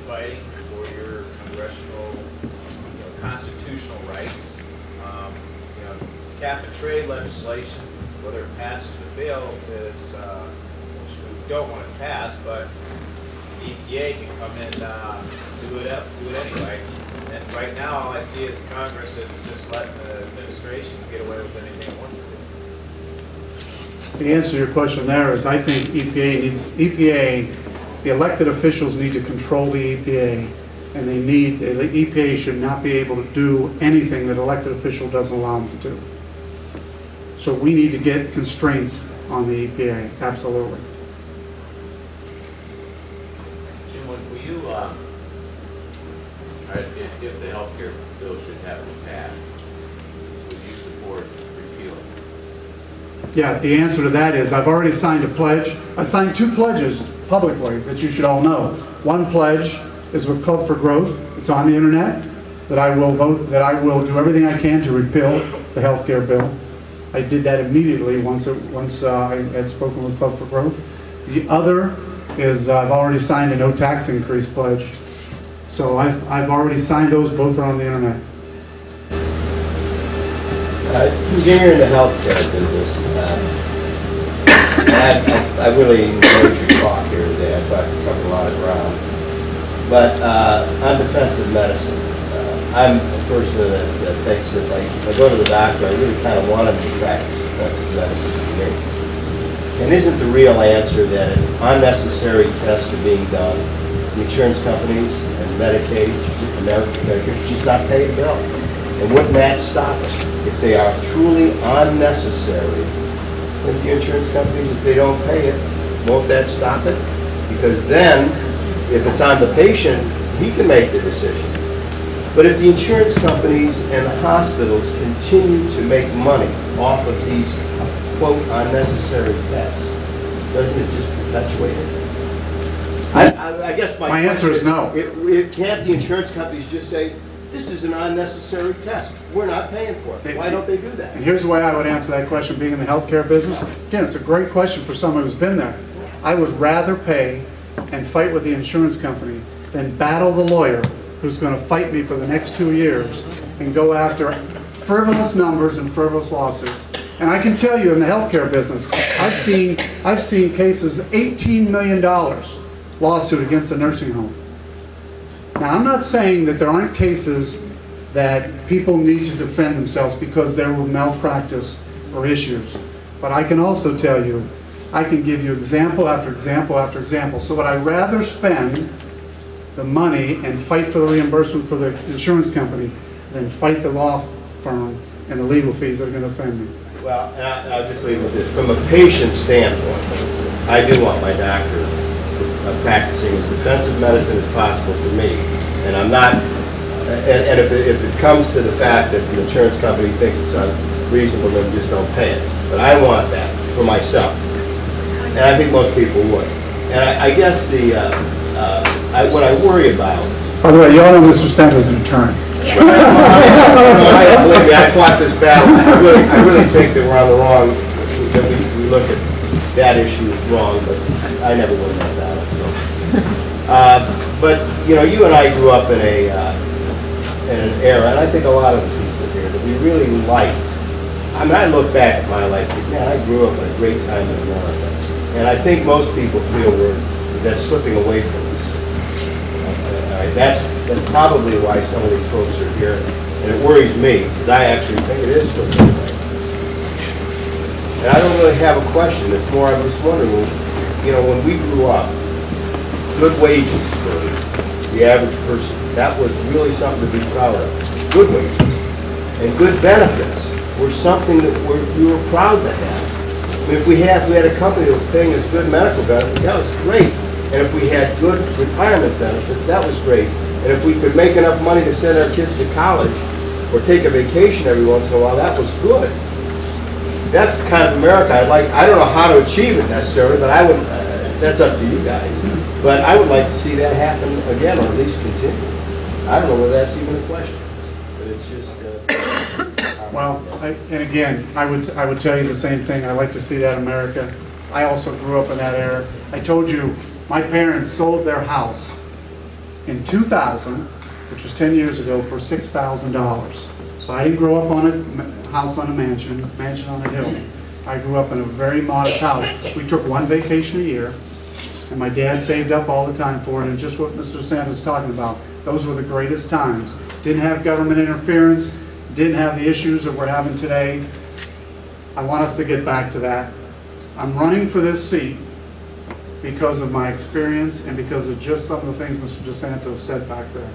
fighting for your congressional, constitutional righs. Cap and trade legislation, whether it passes or fail, is which we don't want to pass, but the EPA can come in and do it anyway. And right now, all I see is Congress. It's just letting the administration get away with anything it wants to do. The answer to your question there is, I think the elected officials need to control the EPA, and the EPA should not be able to do anything that an elected official doesn't allow them to do. So we need to get constraints on the EPA, absolutely. Jim, will you, if the health care bill should have to pass, would you support repealing? Yeah, the answer to that is I've already signed a pledge. I signed 2 pledges publicly that you should all know. One pledge is with Club for Growth. It's on the internet, that I will do everything I can to repeal the health care bill. I did that immediately once I had spoken with Club for Growth. The other is I've already signed a no tax increase pledge. So I've already signed those. Both are on the internet. You're in the healthcare business. I really enjoyed your talk here today. I thought you covered a lot of ground. But on defensive medicine, I'm a person that thinks that, like, if I go to the doctor, I really kind of want him to practice defensive medicine for me. And isn't the real answer that if unnecessary tests are being done, the insurance companies and Medicaid, American just not pay a bill? And wouldn't that stop it? If they are truly unnecessary, with the insurance companies, if they don't pay it, won't that stop it? Because then, if it's on the patient, he can make the decision. But if the insurance companies and the hospitals continue to make money off of these, quote, unnecessary tests, doesn't it just perpetuate it? I guess my answer is no. Can't the insurance companies just say, this is an unnecessary test, we're not paying for it? Why don't they do that? And here's the way I would answer that question, being in the healthcare business. Again, it's a great question for someone who's been there. I would rather pay and fight with the insurance company than battle the lawyer who's going to fight me for the next 2 years and go after frivolous numbers and frivolous lawsuits. And I can tell you, in the healthcare business, I've seen cases, $18 million lawsuit against a nursing home. Now, I'm not saying that there aren't cases that people need to defend themselves because there were malpractice or issues. But I can also tell you, I can give you example after example after example. So would I rather spend the money and fight for the reimbursement for the insurance company than fight the law firm and the legal fees that are going to offend me? Well, and I'll just leave with this. From a patient standpoint, I do want my doctor practicing as defensive medicine as possible for me. And I'm not, and if it comes to the fact that the insurance company thinks it's unreasonable, then just don't pay it. But I want that for myself. And I think most people would. And I guess what I worry about. By the way, you all know Mr. Sandra's an attorney. Believe me, I fought this battle. I really think that we're on the wrong, that we look at that issue wrong, but I never won that battle. So. But you and I grew up in an era, and I think a lot of people here, that we really liked. I mean, I look back at my life, and man, I grew up at a great time in America. And I think most people feel that's slipping away from us. That's probably why some of these folks are here, and it worries me, because I actually think it is slipping away. And I don't really have a question. It's more, I'm just wondering, when we grew up, good wages for the average person, that was really something to be proud of. Good wages. And good benefits were something that we were proud to have. I mean, if we had a company that was paying us good medical benefits, that was great. And if we had good retirement benefits, that was great. And if we could make enough money to send our kids to college or take a vacation every once in a while, that was good. That's the kind of America I'd like. I don't know how to achieve it necessarily, but I would. That's up to you guys. But I would like to see that happen again, or at least continue. I don't know whether that's even a question, but it's just. Well, and again, I would tell you the same thing. I like to see that America. I also grew up in that era. I told you, my parents sold their house in 2000, which was 10 years ago, for $6,000. So I didn't grow up on a house on a mansion on a hill. I grew up in a very modest house. We took one vacation a year, and my dad saved up all the time for it, and just what Mr. Sanders was talking about, those were the greatest times. Didn't have government interference, didn't have the issues that we're having today. I want us to get back to that. I'm running for this seat because of my experience and because of just some of the things Mr. DeSanto said back there.